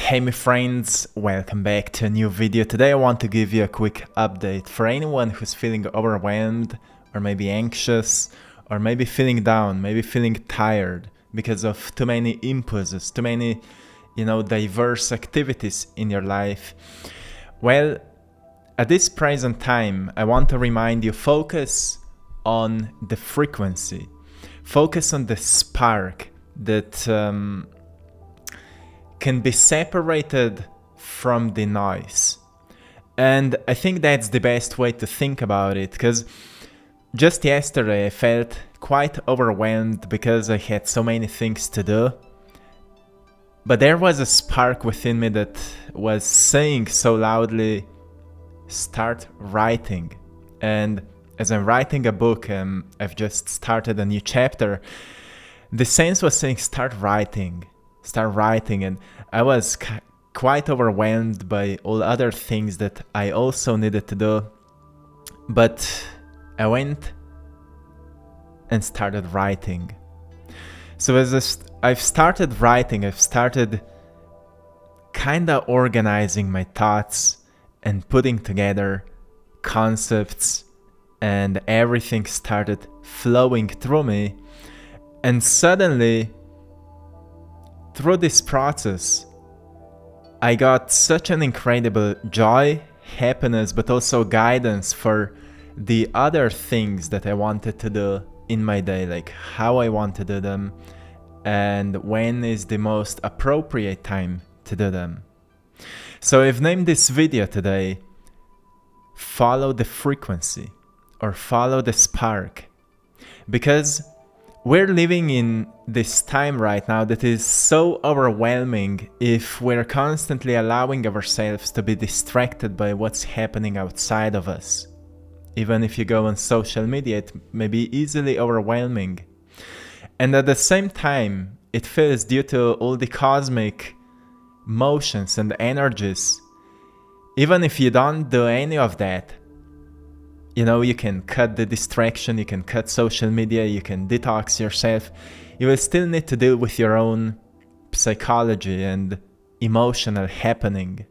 Hey my friends, welcome back to a new video. Today I want to give you a quick update for anyone who's feeling overwhelmed or maybe anxious or maybe feeling down, maybe feeling tired because of too many impulses, too many, diverse activities in your life. Well, at this present time, I want to remind you, focus on the frequency, focus on the spark that can be separated from the noise. And I think that's the best way to think about it, because just yesterday I felt quite overwhelmed because I had so many things to do. But there was a spark within me that was saying so loudly, start writing. And as I'm writing a book, I've just started a new chapter, the sense was saying start writing, and I was quite overwhelmed by all other things that I also needed to do. But I went and started writing. So as I've started writing, I've started kinda organizing my thoughts and putting together concepts, and everything started flowing through me. And suddenly, through this process, I got such an incredible joy, happiness, but also guidance for the other things that I wanted to do in my day, like how I want to do them and when is the most appropriate time to do them. So I've named this video today, Follow the Frequency, or Follow the Spark, because we're living in this time right now that is so overwhelming if we're constantly allowing ourselves to be distracted by what's happening outside of us. Even if you go on social media, it may be easily overwhelming. And at the same time, it feels, due to all the cosmic motions and energies, even if you don't do any of that, you can cut the distraction, you can cut social media, you can detox yourself. You will still need to deal with your own psychology and emotional happening.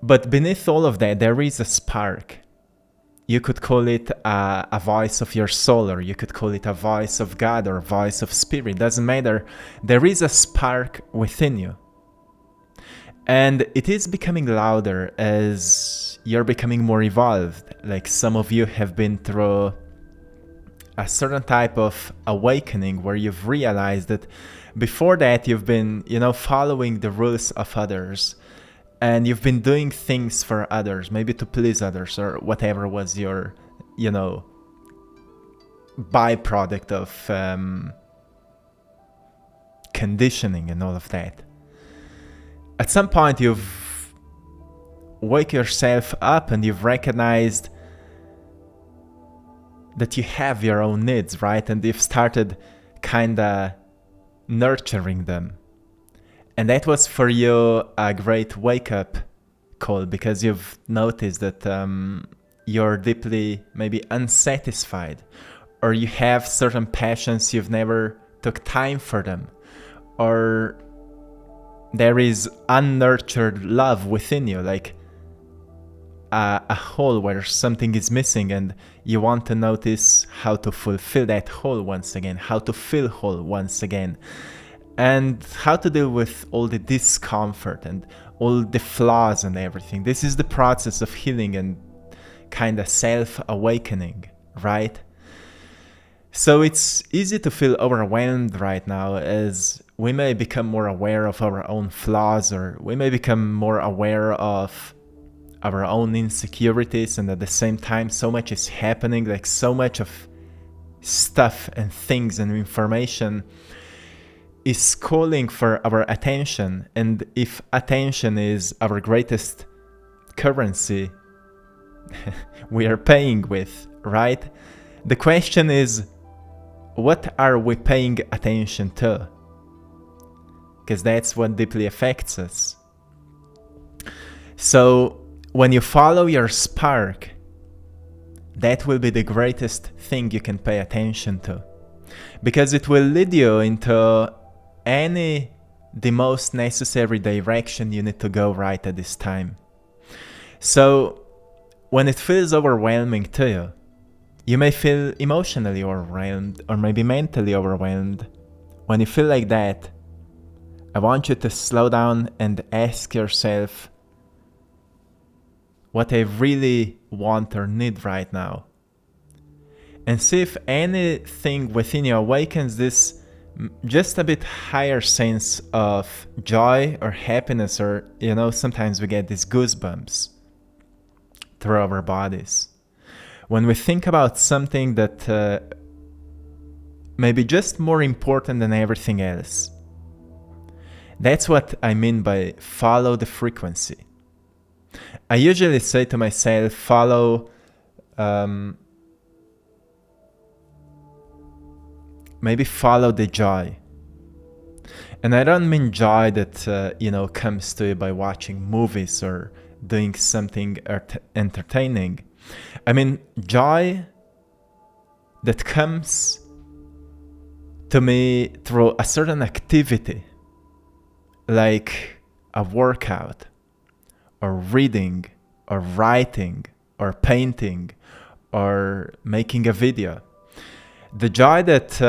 But beneath all of that, there is a spark. You could call it a voice of your soul, or you could call it a voice of God or voice of spirit. Doesn't matter. There is a spark within you. And it is becoming louder as you're becoming more evolved. Like some of you have been through a certain type of awakening where you've realized that before that you've been, following the rules of others. And you've been doing things for others, maybe to please others or whatever was your, byproduct of conditioning and all of that. At some point you've wake yourself up and you've recognized that you have your own needs, right? And you've started kinda nurturing them. And that was for you a great wake-up call, because you've noticed that you're deeply maybe unsatisfied, or you have certain passions, you've never took time for them, or there is unnurtured love within you, like a hole where something is missing, and you want to notice how to fulfill that hole once again, how to feel whole once again, and how to deal with all the discomfort and all the flaws and everything. This is the process of healing and kind of self-awakening, right? So it's easy to feel overwhelmed right now, as we may become more aware of our own flaws, or we may become more aware of our own insecurities, and at the same time so much is happening, like so much of stuff and things and information is calling for our attention. And if attention is our greatest currency we are paying with, right? The question is, what are we paying attention to? Because that's what deeply affects us. So when you follow your spark, that will be the greatest thing you can pay attention to, because it will lead you into any the most necessary direction you need to go right at this time. So when it feels overwhelming to you, you may feel emotionally overwhelmed or maybe mentally overwhelmed. When you feel like that, I want you to slow down and ask yourself what I really want or need right now. And see if anything within you awakens this just a bit higher sense of joy or happiness, or, sometimes we get these goosebumps through our bodies. When we think about something that may be just more important than everything else. That's what I mean by follow the frequency. I usually say to myself, maybe follow the joy. And I don't mean joy that, comes to you by watching movies or doing something entertaining. I mean joy that comes to me through a certain activity, like a workout, or reading, or writing, or painting, or making a video. The joy that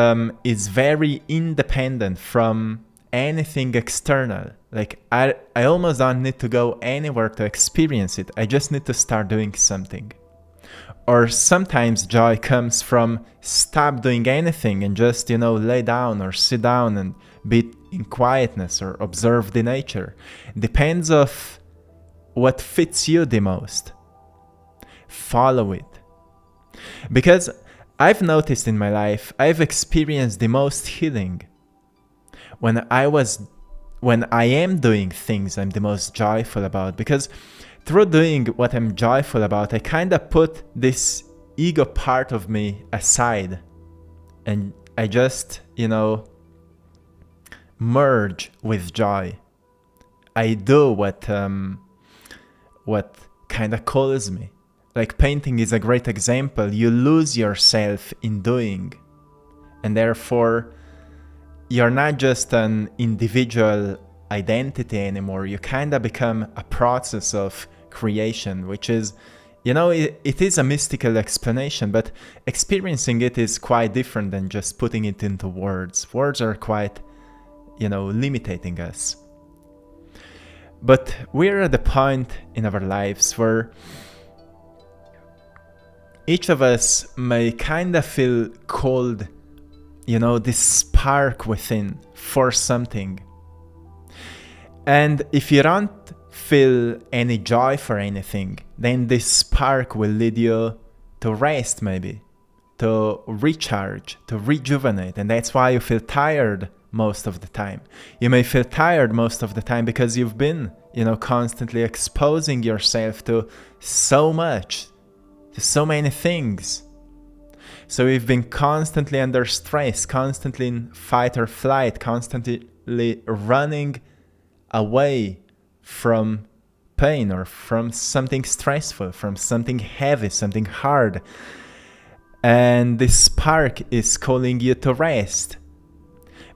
is very independent from anything external. Like I almost don't need to go anywhere to experience it. I just need to start doing something. Or sometimes joy comes from stop doing anything and just, lay down or sit down and be in quietness or observe the nature. Depends of what fits you the most. Follow it. Because I've noticed in my life, I've experienced the most healing when I am doing things I'm the most joyful about. Because through doing what I'm joyful about, I kind of put this ego part of me aside. And I just, merge with joy. I do what kind of calls me. Like painting is a great example. You lose yourself in doing. And therefore, you're not just an individual identity anymore. You kind of become a process of creation, which is, it is a mystical explanation, but experiencing it is quite different than just putting it into words. Words are quite, limiting us. But we're at the point in our lives where each of us may kind of feel called, this spark within for something. And if you don't feel any joy for anything, then this spark will lead you to rest, maybe, to recharge, to rejuvenate. And that's why you feel tired most of the time. You may feel tired most of the time because you've been, constantly exposing yourself to so much, to so many things. So you've been constantly under stress, constantly in fight or flight, constantly running away from pain or from something stressful, from something heavy, something hard. And this spark is calling you to rest.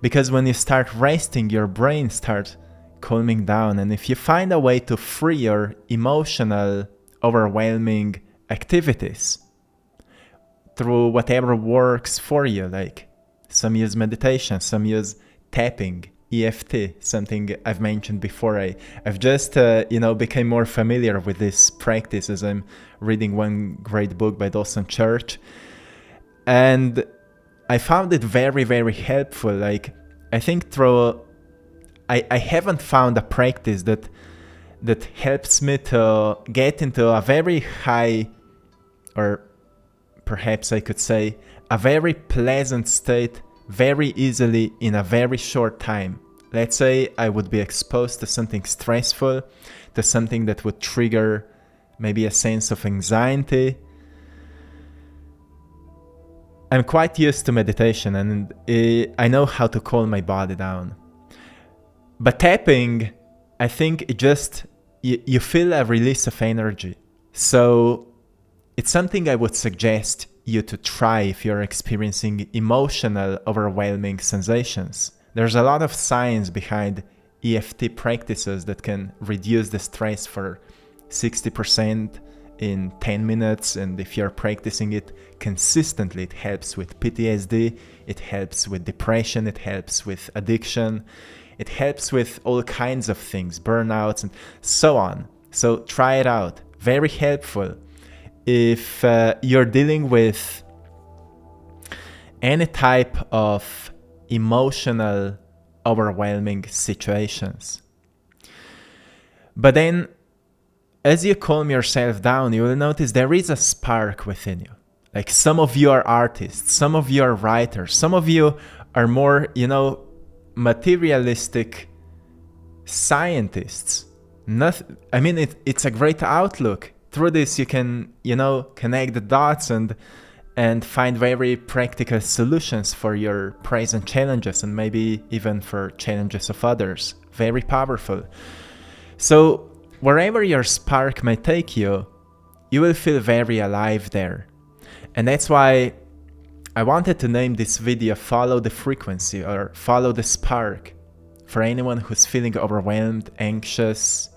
Because when you start resting, your brain starts calming down. And if you find a way to free your emotional, overwhelming activities through whatever works for you, like some use meditation, some use tapping, EFT, something I've mentioned before. I've just, became more familiar with this practice as I'm reading one great book by Dawson Church. And I found it very, very helpful. Like, I think I haven't found a practice that helps me to get into a very high, or perhaps I could say, a very pleasant state very easily in a very short time. Let's say I would be exposed to something stressful, to something that would trigger maybe a sense of anxiety. I'm quite used to meditation and I know how to calm my body down. But tapping, I think it just, you feel a release of energy. So it's something I would suggest you to try if you're experiencing emotional, overwhelming sensations. There's a lot of science behind EFT practices that can reduce the stress for 60% in 10 minutes. And if you're practicing it consistently, it helps with PTSD, it helps with depression, it helps with addiction, it helps with all kinds of things, burnouts and so on. So try it out. Very helpful if you're dealing with any type of emotional overwhelming situations. But then as you calm yourself down, you will notice there is a spark within you. Like some of you are artists, some of you are writers, some of you are more, materialistic scientists. It's a great outlook. Through this, you can, connect the dots and find very practical solutions for your present challenges and maybe even for challenges of others. Very powerful. So wherever your spark may take you, you will feel very alive there. And that's why I wanted to name this video Follow the Frequency or Follow the Spark for anyone who's feeling overwhelmed, anxious,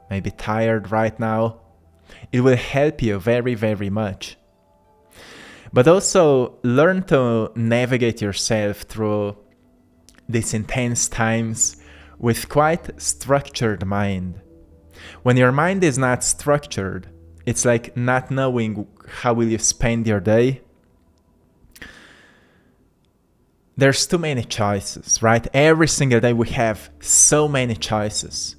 maybe tired right now. It will help you very, very much. But also learn to navigate yourself through these intense times with quite structured mind. When your mind is not structured, it's like not knowing how will you spend your day. There's too many choices, right? Every single day we have so many choices.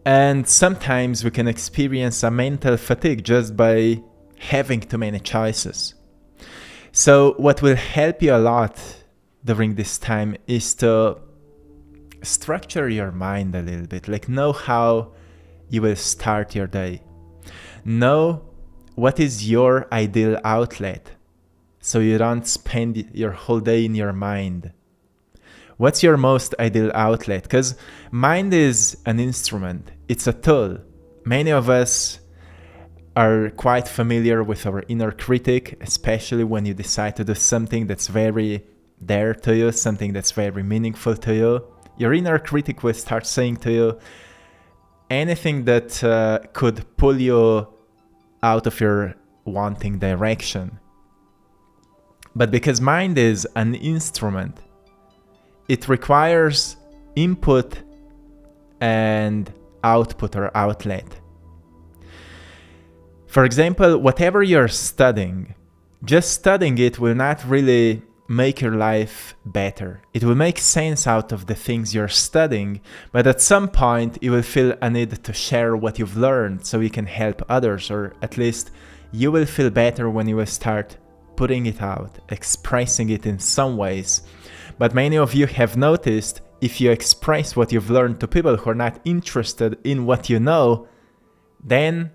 And sometimes we can experience a mental fatigue just by having too many choices. So what will help you a lot during this time is to structure your mind a little bit, like know how you will start your day. Know what is your ideal outlet so you don't spend your whole day in your mind. What's your most ideal outlet? Because mind is an instrument, it's a tool. Many of us are quite familiar with our inner critic, especially when you decide to do something that's very dear to you, something that's very meaningful to you. Your inner critic will start saying to you anything that could pull you out of your wanting direction. But because mind is an instrument, it requires input and output or outlet. For example, whatever you're studying, just studying it will not really make your life better. It will make sense out of the things you're studying, but at some point you will feel a need to share what you've learned so you can help others, or at least you will feel better when you will start putting it out, expressing it in some ways. But many of you have noticed if you express what you've learned to people who are not interested in what you know, then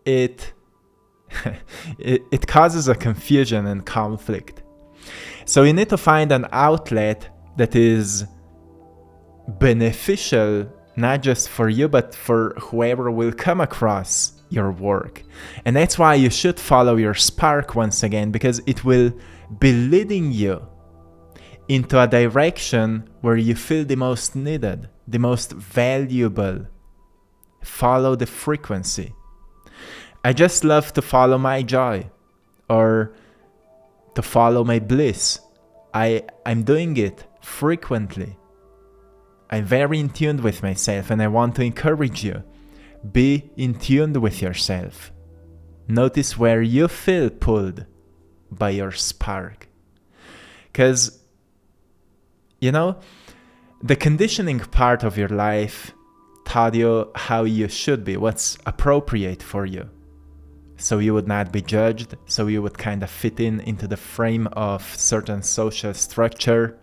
it causes a confusion and conflict. So you need to find an outlet that is beneficial, not just for you, but for whoever will come across your work. And that's why you should follow your spark once again, because it will be leading you into a direction where you feel the most needed, the most valuable. Follow the frequency. I just love to follow my joy or to follow my bliss. I'm doing it frequently. I'm very in tune with myself, and I want to encourage you. Be in tune with yourself. Notice where you feel pulled by your spark. Because, the conditioning part of your life taught you how you should be, what's appropriate for you. So you would not be judged, so you would kind of fit into the frame of certain social structure.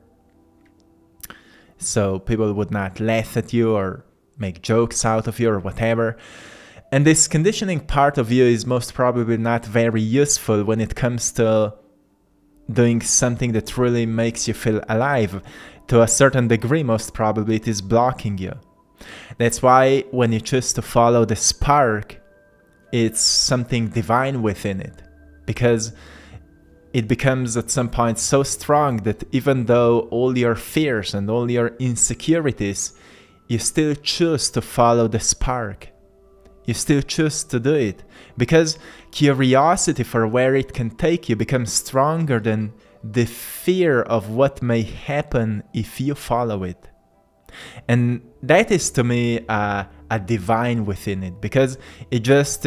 So people would not laugh at you or make jokes out of you or whatever. And this conditioning part of you is most probably not very useful when it comes to doing something that really makes you feel alive. To a certain degree, most probably it is blocking you. That's why when you choose to follow the spark, it's something divine within it. Because it becomes at some point so strong that even though all your fears and all your insecurities, you still choose to follow the spark. You still choose to do it because curiosity for where it can take you becomes stronger than the fear of what may happen if you follow it. And that is to me a divine within it, because it just,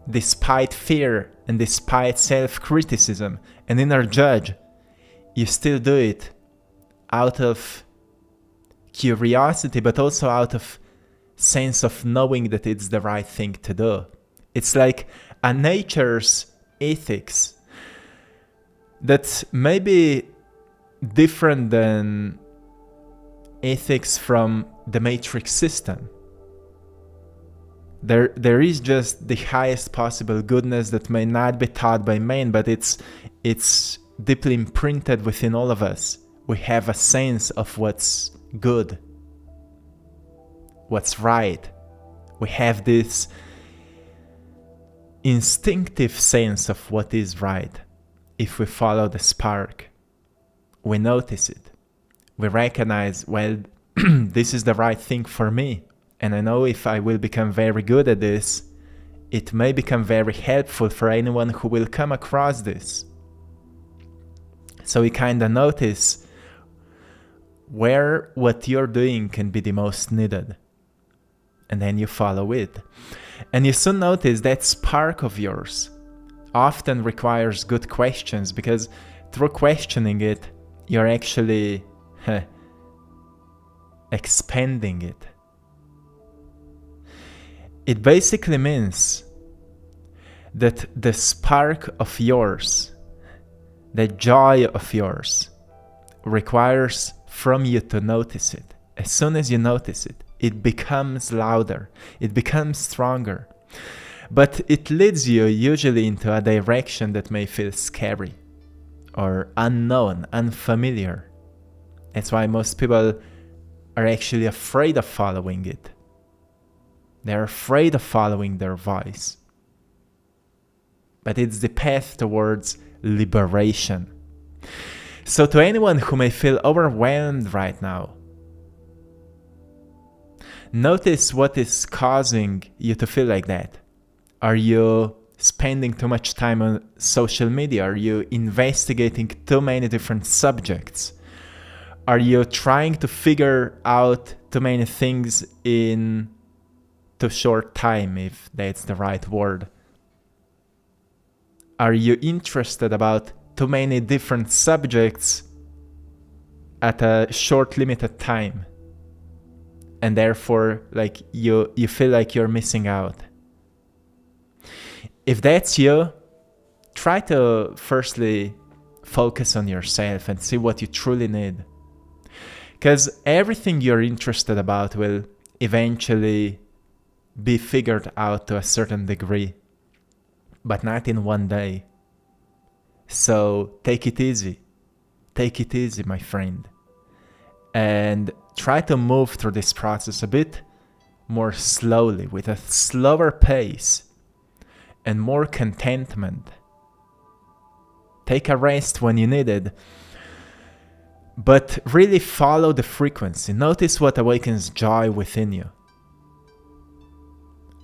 despite fear and despite self-criticism and inner judge, you still do it out of curiosity, but also out of sense of knowing that it's the right thing to do. It's like a nature's ethics that's maybe different than ethics from the matrix system. There is just the highest possible goodness that may not be taught by men, but it's deeply imprinted within all of us. We have a sense of what's good, what's right. We have this instinctive sense of what is right. If we follow the spark, we notice it. We recognize, well, this is the right thing for me. And I know if I will become very good at this, it may become very helpful for anyone who will come across this. So you kind of notice where what you're doing can be the most needed. And then you follow it. And you soon notice that spark of yours often requires good questions, because through questioning it, you're actually expanding it. It basically means that the spark of yours, the joy of yours, requires from you to notice it. As soon as you notice it, it becomes louder, it becomes stronger. But it leads you usually into a direction that may feel scary or unknown, unfamiliar. That's why most people are actually afraid of following it. They're afraid of following their voice. But it's the path towards liberation. So to anyone who may feel overwhelmed right now, notice what is causing you to feel like that. Are you spending too much time on social media? Are you investigating too many different subjects? Are you trying to figure out too many things in too short time, if that's the right word? Are you interested about too many different subjects at a short limited time? And therefore, like you feel like you're missing out. If that's you, try to firstly focus on yourself and see what you truly need. Because everything you're interested about will eventually be figured out to a certain degree, but not in one day. So take it easy. Take it easy, my friend. And try to move through this process a bit more slowly, with a slower pace and more contentment. Take a rest when you need it, but really follow the frequency. Notice what awakens joy within you.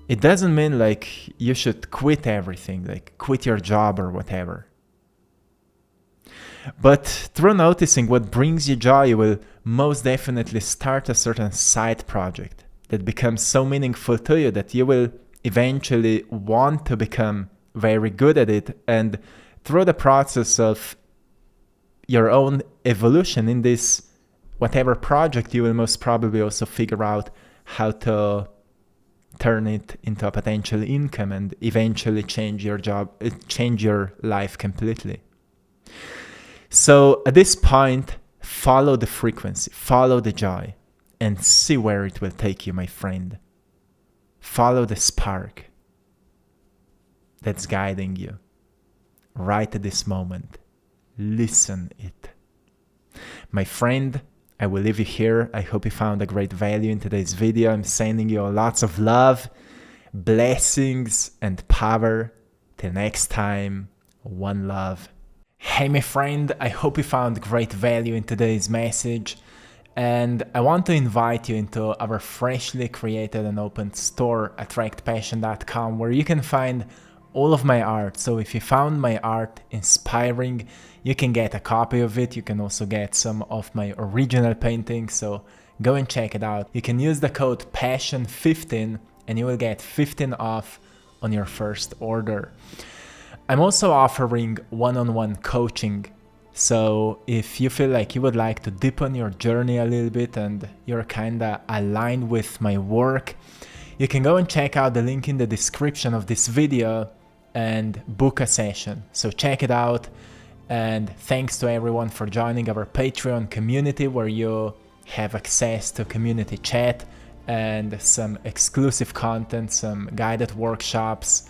It doesn't mean like you should quit everything, like quit your job or whatever. But through noticing what brings you joy, you will most definitely start a certain side project that becomes so meaningful to you that you will eventually want to become very good at it. And through the process of your own evolution in this whatever project, you will most probably also figure out how to turn it into a potential income and eventually change your job, change your life completely. So at this point, follow the frequency, follow the joy, and see where it will take you, my friend. Follow the spark that's guiding you right at this moment. Listen it. My friend, I will leave you here. I hope you found a great value in today's video. I'm sending you lots of love, blessings, and power. Till next time, one love. Hey my friend, I hope you found great value in today's message, and I want to invite you into our freshly created and opened store, AttractPassion.com, where you can find all of my art. So if you found my art inspiring, you can get a copy of it. You can also get some of my original paintings, so go and check it out. You can use the code PASSION15 and you will get 15 off on your first order. I'm also offering one-on-one coaching. So if you feel like you would like to deepen your journey a little bit and you're kinda aligned with my work, you can go and check out the link in the description of this video and book a session. So check it out, and thanks to everyone for joining our Patreon community, where you have access to community chat and some exclusive content, some guided workshops,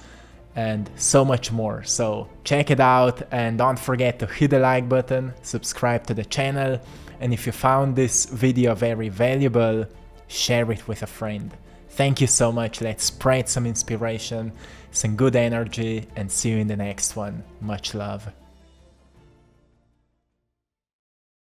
and so much more. So check it out, and don't forget to hit the like button, subscribe to the channel, and if you found this video very valuable, share it with a friend. Thank you so much. Let's spread some inspiration, some good energy, and see you in the next one. Much love.